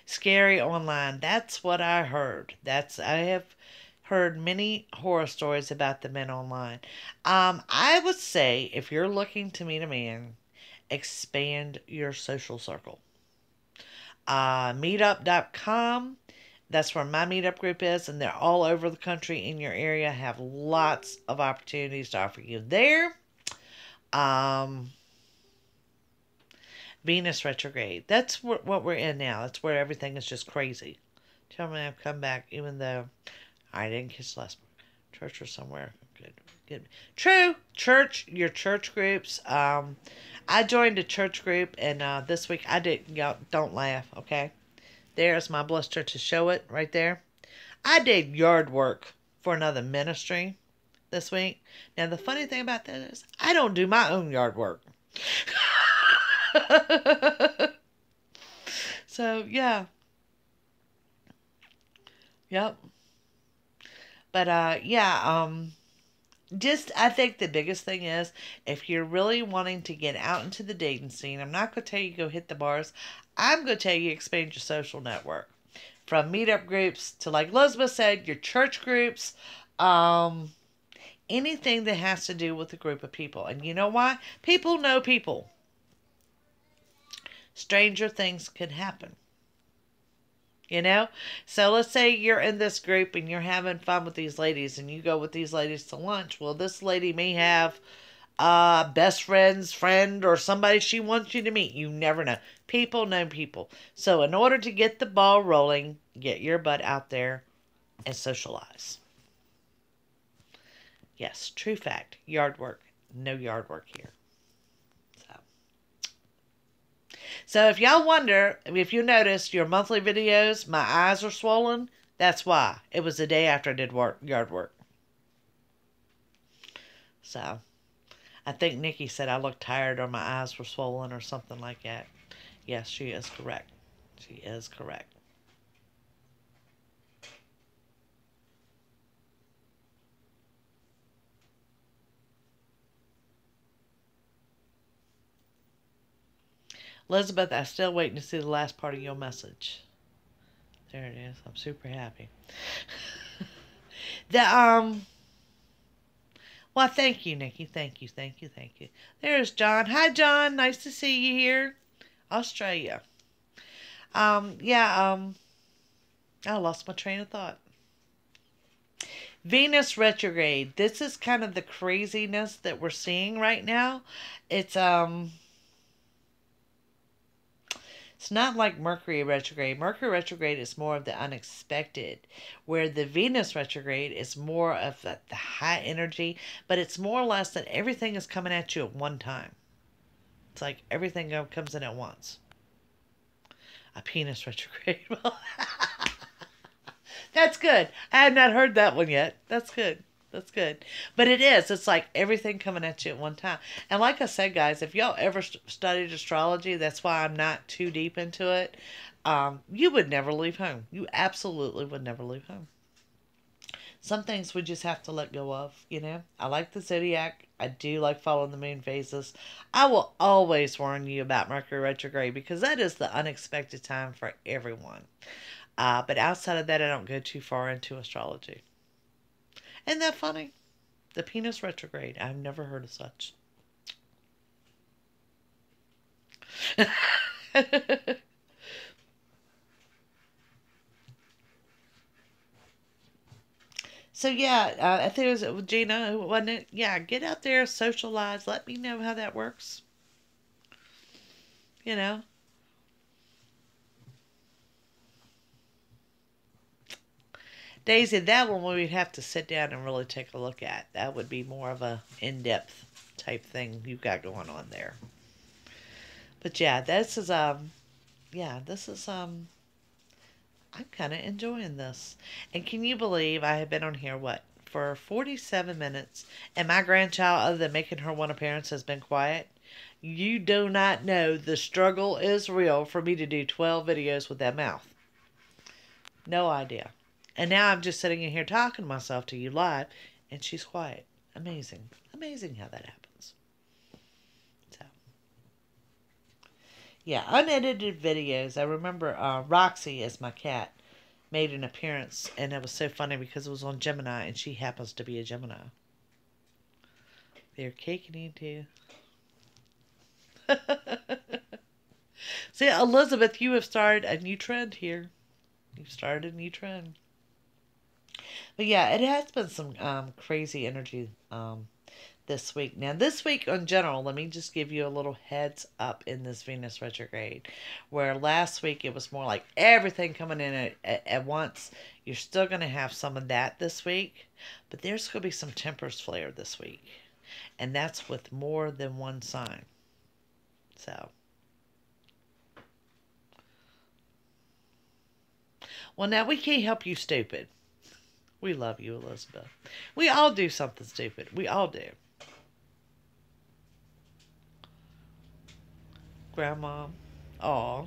Scary online. That's what I heard. I have heard many horror stories about the men online. I would say if you're looking to meet a man, expand your social circle. Meetup.com. That's where my meetup group is, and they're all over the country in your area. Have lots of opportunities to offer you there. Venus retrograde. That's what we're in now. That's where everything is just crazy. Tell me I've come back, even though I didn't kiss last church or somewhere. Good. True. Your church groups. I joined a church group, and this week I didn't. Don't laugh, okay? There's my blister to show it right there. I did yard work for another ministry this week. Now the funny thing about that is I don't do my own yard work. So yeah. Yep. But just I think the biggest thing is if you're really wanting to get out into the dating scene, I'm not going to tell you go hit the bars. I'm going to tell you expand your social network. From meetup groups to, like Elizabeth said, your church groups. anything that has to do with a group of people. And you know why? People know people. Stranger things could happen. You know? So let's say you're in this group and you're having fun with these ladies and you go with these ladies to lunch. Well, this lady may have a best friend's friend or somebody she wants you to meet. You never know. People know people. So in order to get the ball rolling, get your butt out there and socialize. Yes, true fact. Yard work. No yard work here. So if y'all wonder, if you noticed your monthly videos, my eyes are swollen, that's why. It was the day after I did yard work. So I think Nikki said I looked tired or my eyes were swollen or something like that. Yes, she is correct. She is correct. Elizabeth, I'm still waiting to see the last part of your message. There it is. I'm super happy. Well, thank you, Nikki. Thank you. There's John. Hi, John. Nice to see you here. Australia. I lost my train of thought. Venus retrograde. This is kind of the craziness that we're seeing right now. It's not like Mercury retrograde. Mercury retrograde is more of the unexpected, where the Venus retrograde is more of the high energy, but it's more or less that everything is coming at you at one time. It's like everything comes in at once. A penis retrograde. That's good. I have not heard that one yet. That's good. That's good. But it is. It's like everything coming at you at one time. And like I said, guys, if y'all ever studied astrology, that's why I'm not too deep into it. You would never leave home. You absolutely would never leave home. Some things we just have to let go of, you know. I like the zodiac. I do like following the moon phases. I will always warn you about Mercury retrograde because that is the unexpected time for everyone. But outside of that, I don't go too far into astrology. Isn't that funny? The penis retrograde. I've never heard of such. So yeah, I think it was Gina, wasn't it? Yeah, get out there, socialize. Let me know how that works. You know. Daisy, that one we'd have to sit down and really take a look at. That would be more of a in-depth type thing you've got going on there. But yeah, this is I'm kind of enjoying this. And can you believe I have been on here for 47 minutes and my grandchild, other than making her one appearance, has been quiet? You do not know the struggle is real for me to do 12 videos with that mouth. No idea. And now I'm just sitting in here talking to myself to you live, and she's quiet. Amazing. Amazing how that happens. So, yeah, unedited videos. I remember Roxy, as my cat, made an appearance, and it was so funny because it was on Gemini, and she happens to be a Gemini. They're caking into. See, Elizabeth, you have started a new trend here. You've started a new trend. But yeah, it has been some crazy energy this week. Now, this week in general, let me just give you a little heads up in this Venus retrograde. Where last week it was more like everything coming in at once. You're still going to have some of that this week. But there's going to be some tempers flare this week. And that's with more than one sign. So. Well, now we can't help you stupid. We love you, Elizabeth. We all do something stupid. We all do. Grandma. Aw.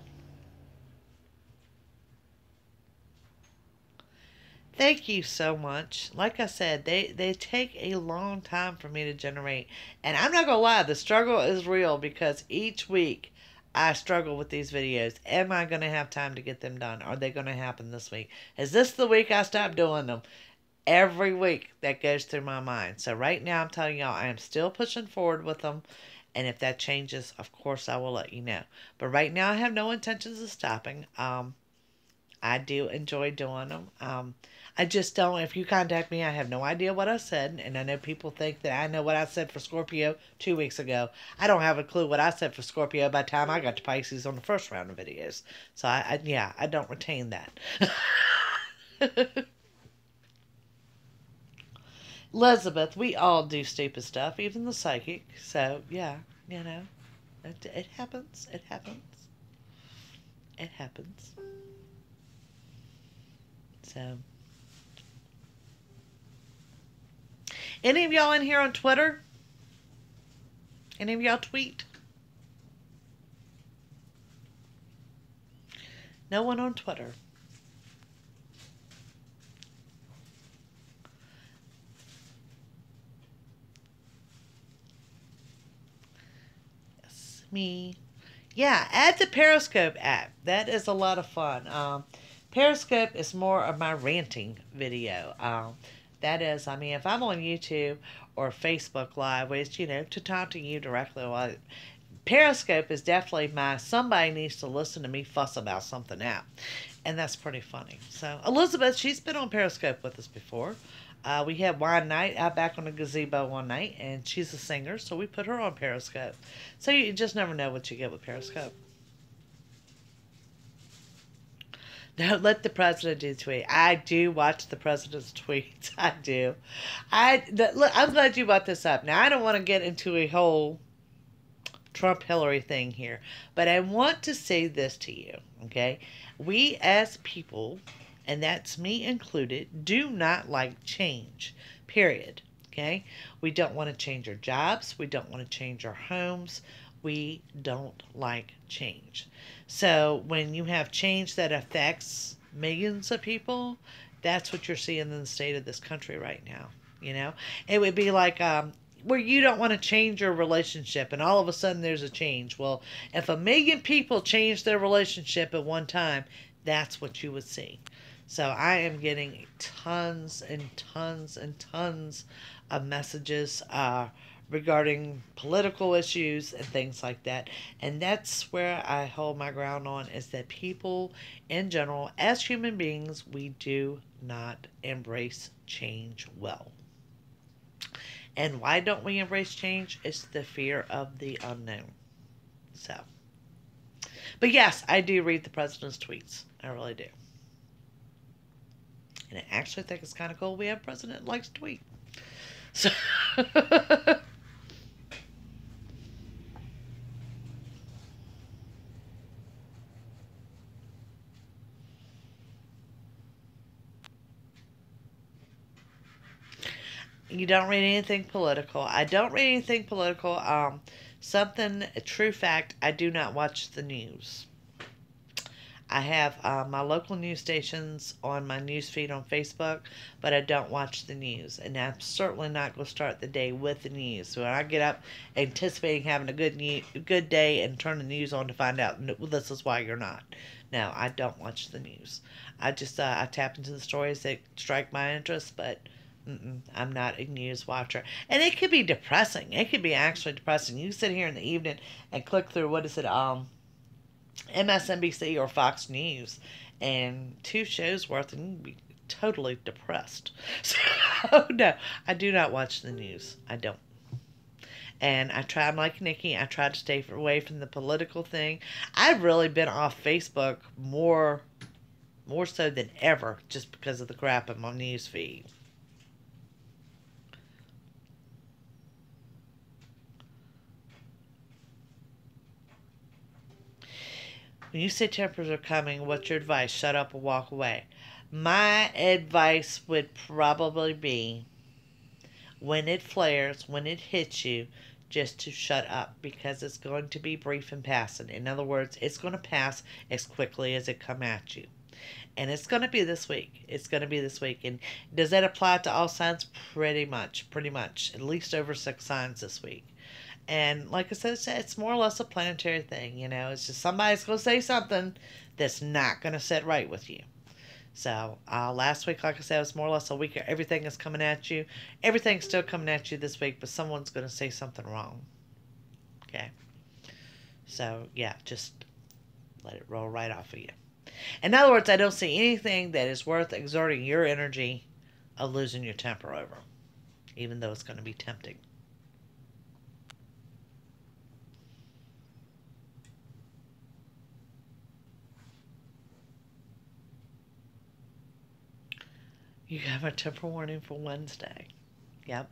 Thank you so much. Like I said, they take a long time for me to generate. And I'm not going to lie, the struggle is real because each week I struggle with these videos. Am I going to have time to get them done? Are they going to happen this week? Is this the week I stop doing them? every week that goes through my mind. So right now I'm telling y'all I am still pushing forward with them. And if that changes, of course I will let you know. But right now I have no intentions of stopping. I do enjoy doing them. I just don't. If you contact me, I have no idea what I said, and I know people think that I know what I said for Scorpio 2 weeks ago. I don't have a clue what I said for Scorpio by the time I got to Pisces on the first round of videos. So yeah, I don't retain that. Elizabeth, we all do stupid stuff, even the psychic. So yeah, it happens. It happens. It happens. So. Any of y'all in here on Twitter? Any of y'all tweet? No one on Twitter. Yes, me. Yeah, add the Periscope app. That is a lot of fun. Periscope is more of my ranting video. That is, I mean, if I'm on YouTube or Facebook Live, which, to talk to you directly, well, Periscope is definitely my somebody needs to listen to me fuss about something out. And that's pretty funny. So, Elizabeth, she's been on Periscope with us before. We had wine night out back on the gazebo one night, and she's a singer, so we put her on Periscope. So you just never know what you get with Periscope. Don't let the president do tweet. I do watch the president's tweets. I do. Look, I'm glad you brought this up. Now, I don't want to get into a whole Trump-Hillary thing here, but I want to say this to you, okay? We as people, and that's me included, do not like change, period, okay? We don't want to change our jobs. We don't want to change our homes. We don't like change. So when you have change that affects millions of people, that's what you're seeing in the state of this country right now. It would be like where you don't want to change your relationship and all of a sudden there's a change. Well, if 1,000,000 people change their relationship at one time, that's what you would see. So I am getting tons and tons and tons of messages regarding political issues and things like that. And that's where I hold my ground on, is that people in general, as human beings, we do not embrace change well. And why don't we embrace change? It's the fear of the unknown. So, but yes, I do read the president's tweets. I really do. And I actually think it's kind of cool we have a president that likes to tweet. So you don't read anything political. I don't read anything political. A true fact, I do not watch the news. I have my local news stations on my news feed on Facebook, but I don't watch the news. And I'm certainly not going to start the day with the news. So when I get up anticipating having a good day and turn the news on to find out, no, this is why you're not. No, I don't watch the news. I just I tap into the stories that strike my interest, but I'm not a news watcher. And it could be depressing. It could be actually depressing. You sit here in the evening and click through, MSNBC or Fox News, and 2 shows worth, and you'd be totally depressed. So, no, I do not watch the news. I don't. And I'm like Nikki, I try to stay away from the political thing. I've really been off Facebook more so than ever, just because of the crap in my news feed. When you say temperatures are coming, what's your advice? Shut up and walk away. My advice would probably be, when it flares, when it hits you, just to shut up, because it's going to be brief and passing. In other words, it's going to pass as quickly as it come at you. And it's going to be this week. It's going to be this week. And does that apply to all signs? Pretty much. At least over 6 signs this week. And like I said, it's more or less a planetary thing, It's just somebody's going to say something that's not going to sit right with you. So last week, like I said, it was more or less a week. Everything is coming at you. Everything's still coming at you this week, but someone's going to say something wrong. Okay. So yeah, just let it roll right off of you. In other words, I don't see anything that is worth exerting your energy of losing your temper over, even though it's going to be tempting. You have a temper warning for Wednesday. Yep.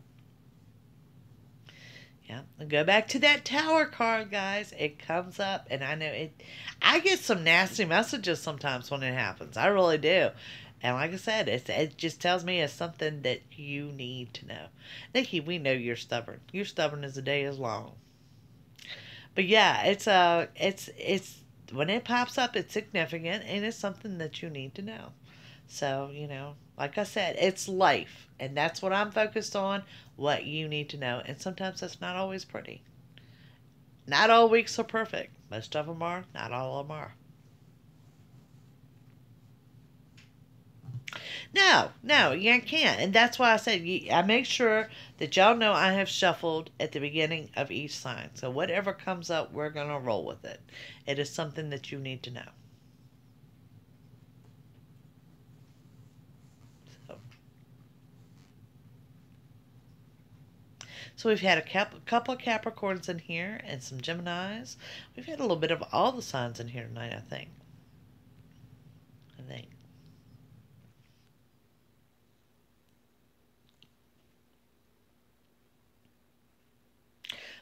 Yeah, go back to that tower card, guys. It comes up, and I know it. I get some nasty messages sometimes when it happens. I really do. And like I said, it just tells me it's something that you need to know. Nikki, we know you're stubborn. You're stubborn as the day is long. But yeah, it's when it pops up, it's significant, and it's something that you need to know. So, like I said, it's life. And that's what I'm focused on, what you need to know. And sometimes that's not always pretty. Not all weeks are perfect. Most of them are, not all of them are. No, you can't. And that's why I said, I make sure that y'all know I have shuffled at the beginning of each sign. So whatever comes up, we're going to roll with it. It is something that you need to know. So we've had a couple of Capricorns in here and some Geminis. We've had a little bit of all the signs in here tonight, I think.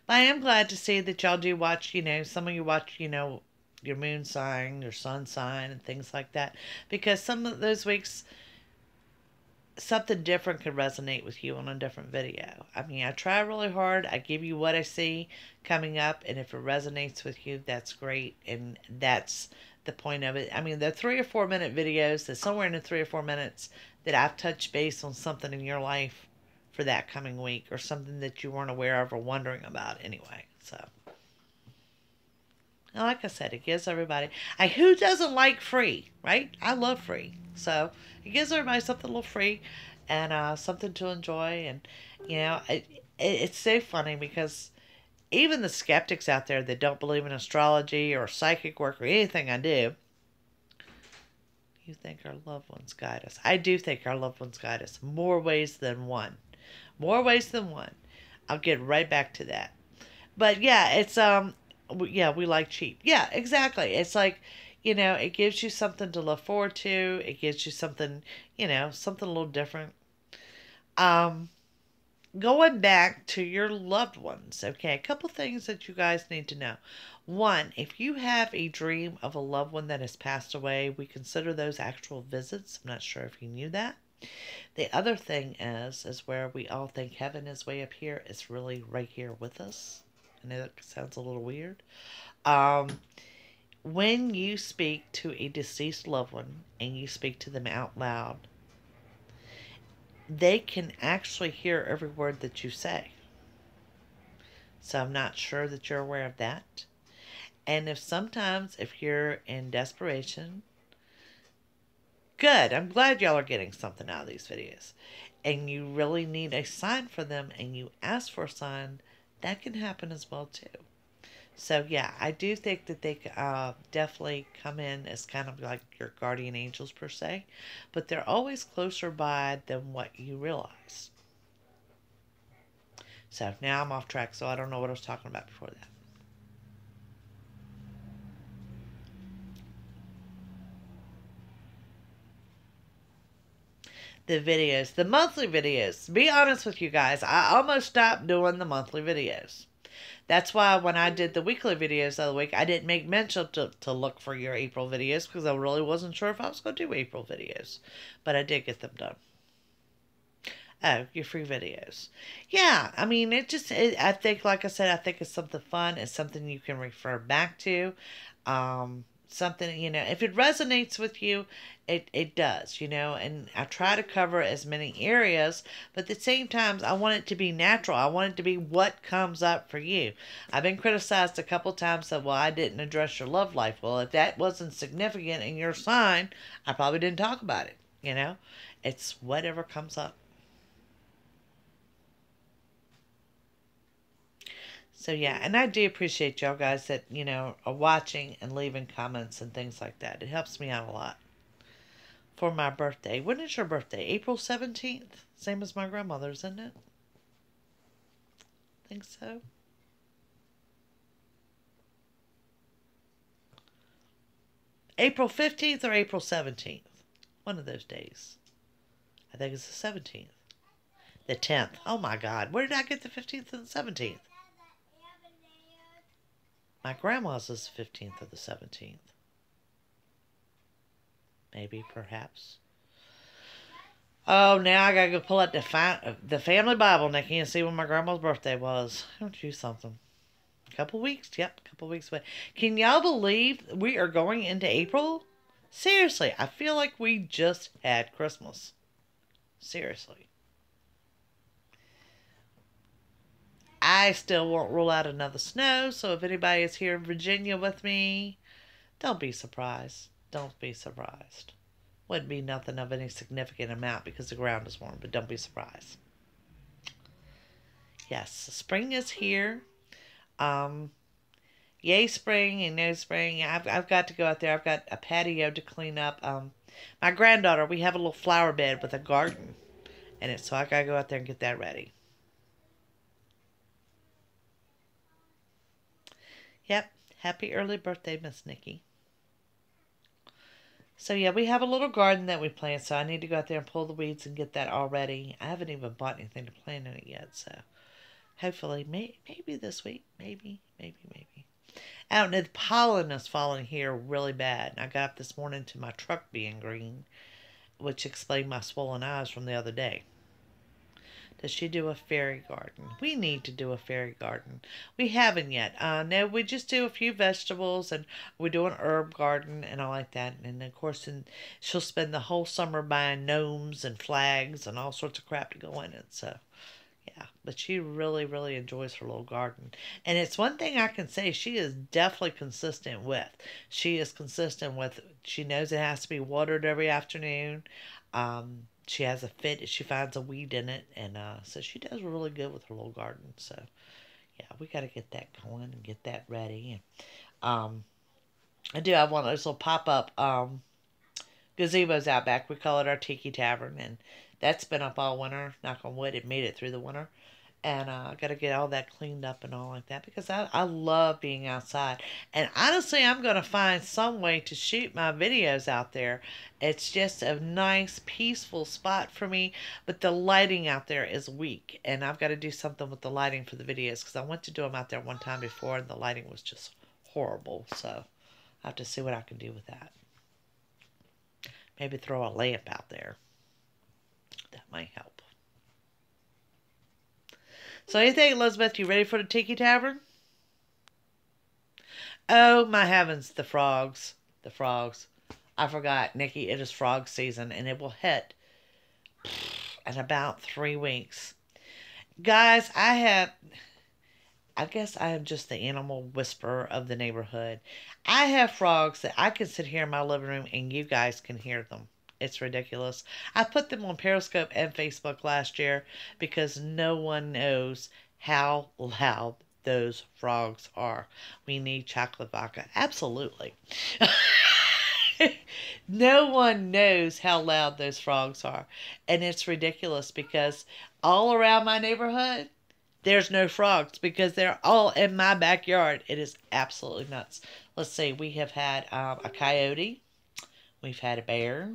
But I am glad to see that y'all do watch, some of you watch, your moon sign, your sun sign, and things like that. Because some of those weeks, something different could resonate with you on a different video. I mean, I try really hard. I give you what I see coming up, and if it resonates with you, that's great, and that's the point of it. I mean, the 3 or 4 minute videos, there's somewhere in the 3 or 4 minutes that I've touched base on something in your life for that coming week, or something that you weren't aware of or wondering about anyway. So, like I said, it gives everybody, who doesn't like free, right? I love free. So it gives everybody something a little free, and something to enjoy. And, it's so funny because even the skeptics out there that don't believe in astrology or psychic work or anything I do, you think our loved ones guide us. I do think our loved ones guide us more ways than one. More ways than one. I'll get right back to that. But yeah, we like cheap. Yeah, exactly. It's like, it gives you something to look forward to. It gives you something, something a little different. Going back to your loved ones, okay, a couple things that you guys need to know. One, if you have a dream of a loved one that has passed away, we consider those actual visits. I'm not sure if you knew that. The other thing is where we all think heaven is way up here. It's really right here with us. I know that sounds a little weird. When you speak to a deceased loved one and you speak to them out loud, they can actually hear every word that you say. So I'm not sure that you're aware of that. And if you're in desperation, good. I'm glad y'all are getting something out of these videos. And you really need a sign for them and you ask for a sign, that can happen as well too. So yeah, I do think that they definitely come in as kind of like your guardian angels per se. But they're always closer by than what you realize. So now I'm off track, so I don't know what I was talking about before that. The videos, the monthly videos. To be honest with you guys, I almost stopped doing the monthly videos. That's why when I did the weekly videos the other week, I didn't make mention to look for your April videos because I really wasn't sure if I was going to do April videos. But I did get them done. Oh, your free videos. Yeah, I mean, I think, like I said, I think it's something fun. It's something you can refer back to. something, if it resonates with you, it does, and I try to cover as many areas, but at the same time, I want it to be natural. I want it to be what comes up for you. I've been criticized a couple times that, well, I didn't address your love life. Well, if that wasn't significant in your sign, I probably didn't talk about it. It's whatever comes up. So yeah, and I do appreciate y'all guys that, are watching and leaving comments and things like that. It helps me out a lot. For my birthday. When is your birthday? April 17th? Same as my grandmother's, isn't it? Think so. April 15th or April 17th? One of those days. I think it's the 17th. The 10th. Oh my God. Where did I get the 15th and the 17th? My grandma's is the 15th or the 17th. Maybe, perhaps. Oh, now I gotta go pull out the family Bible, Nikki, and see when my grandma's birthday was. Don't you something? Couple weeks? Yep, couple weeks away. Can y'all believe we are going into April? Seriously, I feel like we just had Christmas. Seriously. I still won't rule out another snow, so if anybody is here in Virginia with me, don't be surprised. Don't be surprised. Wouldn't be nothing of any significant amount because the ground is warm, but don't be surprised. Yes, spring is here. Yay spring and no spring. I've got to go out there. I've got a patio to clean up. My granddaughter, we have a little flower bed with a garden in it, so I gotta go out there and get that ready. Yep, happy early birthday, Miss Nikki. So yeah, we have a little garden that we plant, so I need to go out there and pull the weeds and get that all ready. I haven't even bought anything to plant in it yet, so hopefully, maybe this week, maybe. I don't know, the pollen is falling here really bad, and I got up this morning to my truck being green, which explained my swollen eyes from the other day. Does she do a fairy garden? We need to do a fairy garden. We haven't yet. No, we just do a few vegetables, and we do an herb garden and all like that. And of course, she'll spend the whole summer buying gnomes and flags and all sorts of crap to go in it. So, yeah. But she really, really enjoys her little garden. And it's one thing I can say she is definitely consistent with. She is consistent with, she knows it has to be watered every afternoon. She has a fit. She finds a weed in it, and so she does really good with her little garden. So, yeah, we got to get that going and get that ready. And I do have one of those little pop-up gazebos out back. We call it our Tiki Tavern, and that's been up all winter. Knock on wood, it made it through the winter. And I got to get all that cleaned up and all like that because I love being outside. And honestly, I'm going to find some way to shoot my videos out there. It's just a nice, peaceful spot for me. But the lighting out there is weak. And I've got to do something with the lighting for the videos because I went to do them out there one time before and the lighting was just horrible. So I have to see what I can do with that. Maybe throw a lamp out there. That might help. So what do you think, Elizabeth? You ready for the Tiki Tavern? Oh, my heavens, the frogs. The frogs. I forgot, Nikki, it is frog season, and it will hit in about 3 weeks. Guys, I guess I am just the animal whisperer of the neighborhood. I have frogs that I can sit here in my living room, and you guys can hear them. It's ridiculous. I put them on Periscope and Facebook last year because no one knows how loud those frogs are. We need chocolate vodka. Absolutely. No one knows how loud those frogs are. And it's ridiculous because all around my neighborhood, there's no frogs because they're all in my backyard. It is absolutely nuts. Let's see. We have had a coyote. We've had a bear.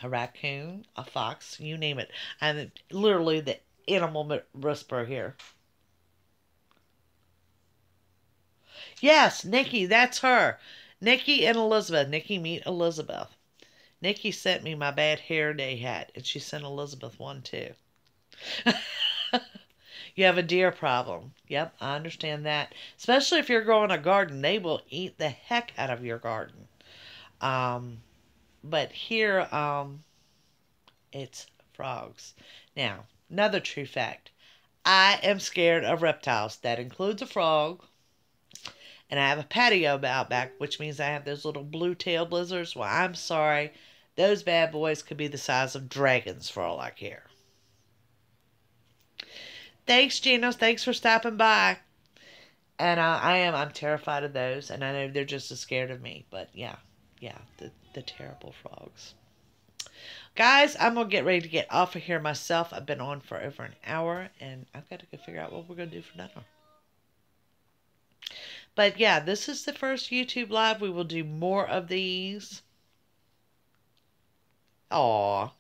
A raccoon, a fox, you name it. I'm literally the animal whisperer here. Yes, Nikki, that's her. Nikki and Elizabeth. Nikki, meet Elizabeth. Nikki sent me my bad hair day hat, and she sent Elizabeth one too. You have a deer problem. Yep, I understand that. Especially if you're growing a garden, they will eat the heck out of your garden. Um, but here, it's frogs. Now, another true fact. I am scared of reptiles. That includes a frog. And I have a patio out back, which means I have those little blue-tailed lizards. Well, I'm sorry. Those bad boys could be the size of dragons for all I care. Thanks, Gino. Thanks for stopping by. And I'm terrified of those. And I know they're just as scared of me. But yeah, the terrible frogs. Guys, I'm going to get ready to get off of here myself. I've been on for over an hour. And I've got to go figure out what we're going to do for dinner. But yeah, this is the first YouTube Live. We will do more of these. Aw.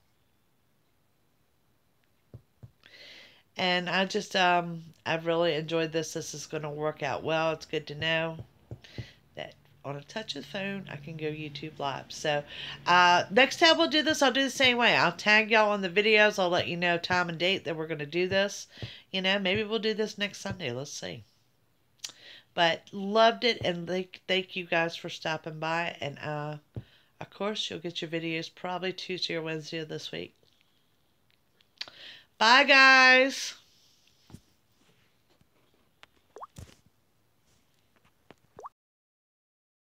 And I've really enjoyed this. This is going to work out well. It's good to know that on a touch of the phone, I can go YouTube Live. So, next time we'll do this, I'll do the same way. I'll tag y'all on the videos. I'll let you know time and date that we're going to do this. You know, maybe we'll do this next Sunday. Let's see. But loved it, and thank you guys for stopping by. And, of course, you'll get your videos probably Tuesday or Wednesday of this week. Bye, guys.